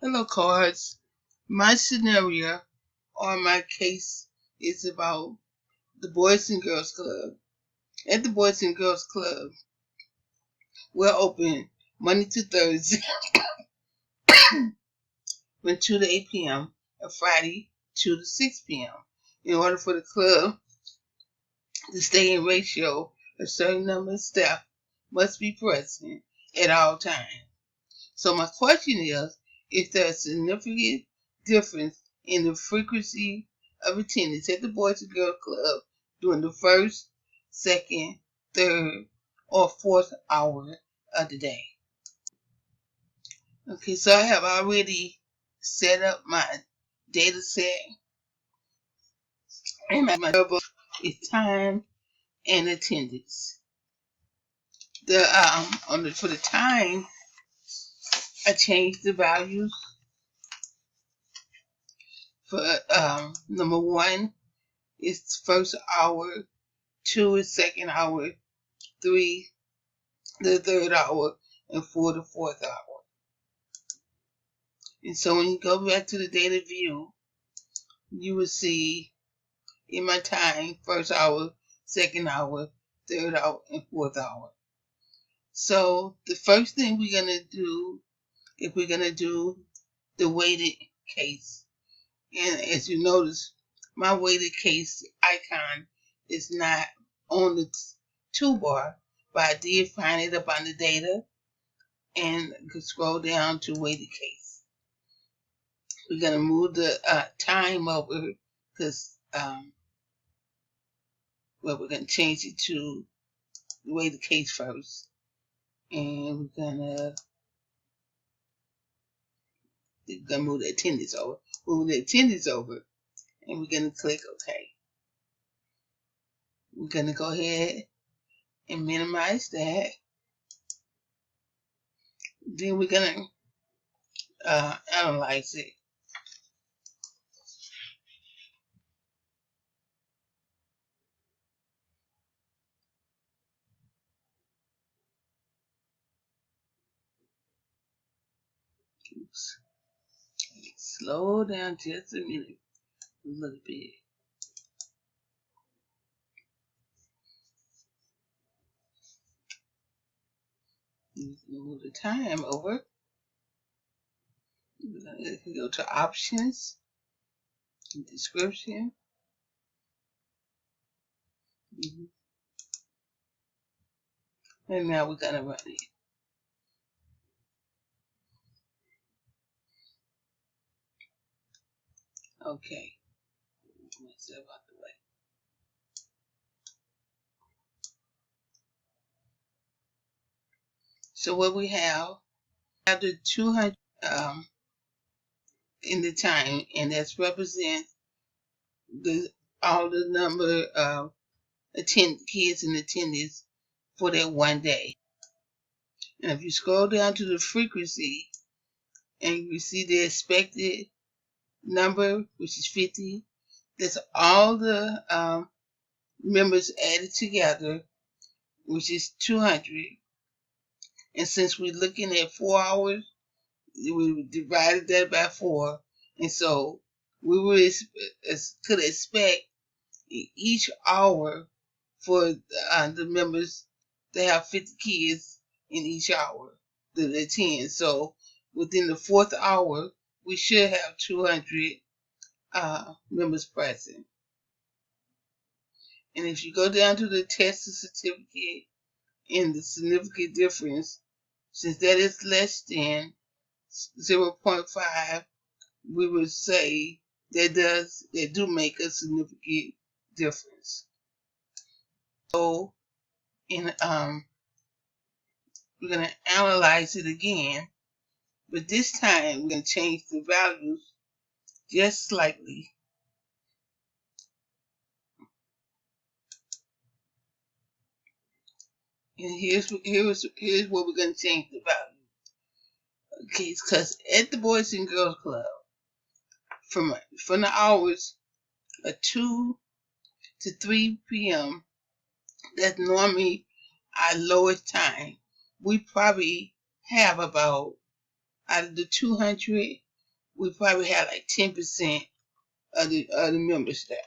Hello, cards. My scenario or my case is about the Boys and Girls Club. At the Boys and Girls Club, we're open Monday to Thursday from 2 to 8 p.m. and Friday 2 to 6 p.m. In order for the club to stay in ratio, a certain number of staff must be present at all times. So my question is there a significant difference in the frequency of attendance at the Boys and Girls Club during the first, second, third, or fourth hour of the day? Okay, so I have already set up my data set, and my variable is time and attendance. For the time, I changed the values for number 1 is first hour, 2 is second hour, 3 the third hour, and 4 the fourth hour. And so when you go back to the data view, you will see in my time, first hour, second hour, third hour, and fourth hour. So the first thing we're going to do, if we're going to do the weighted case, and as you notice, my weighted case icon is not on the toolbar, but I did find it up on the data and could scroll down to weighted case. We're going to move the time over because we're going to change it to the weighted case first. And we're going to move the attendance over. Move the attendance over, and we're going to click OK. We're going to go ahead and minimize that. Then we're going to analyze it. Oops. Slow down just a minute, a little bit. Move the time over. We're going to go to options, description. And now we're going to run it. Okay. Move myself out the way. So what we have the 200 in the time, and that's represent all the number of kids in attendance for that one day. And if you scroll down to the frequency and you see the expected number, which is 50, that's all the members added together, which is 200. And since we're looking at 4 hours, we divided that by 4, and so we could expect each hour for the members to have 50 kids in each hour that attend. So within the 4th hour, we should have 200 members present. And if you go down to the test certificate and the significant difference, since that is less than 0.5, we would say that do make a significant difference. So in we're going to analyze it again, but this time we're going to change the values just slightly. And here's what we're going to change the value. Okay, because at the Boys and Girls Club, from the hours of 2 to 3 p.m., that's normally our lowest time. We probably have about, out of the 200, we probably have like 10% of the members there.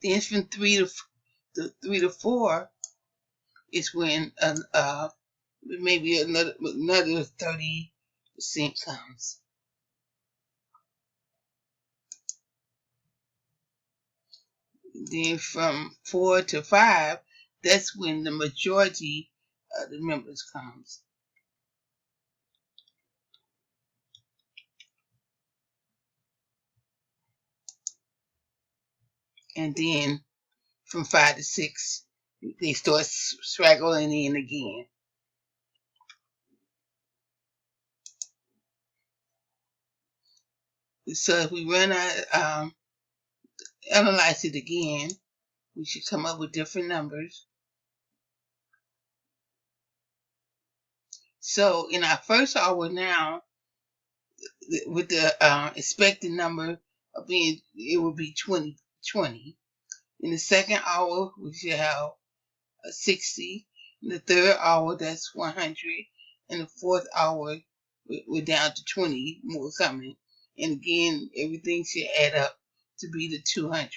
Then from 3 to 4 is when maybe another 30% comes. Then from 4 to 5, that's when the majority of the members comes. And then from 5 to 6, they start straggling in again. So if we run out, analyze it again, we should come up with different numbers. So in our first hour now, with the expected number of being, it would be 20. In the second hour, we should have 60. In the third hour, that's 100. In the fourth hour, we're down to 20 more coming. And again, everything should add up to be the 200.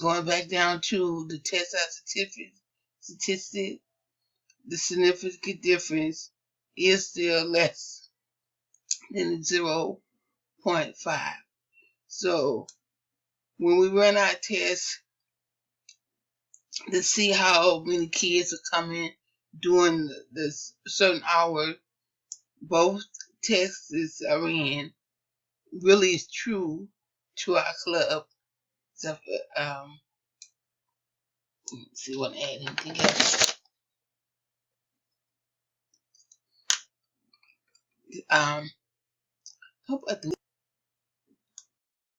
Going back down to the test statistic, the significant difference is still less than 0.5. So when we run our tests to see how many kids are coming during this certain hour, both tests are in, really is true to our club. So, let's see, want to add anything else? Hope I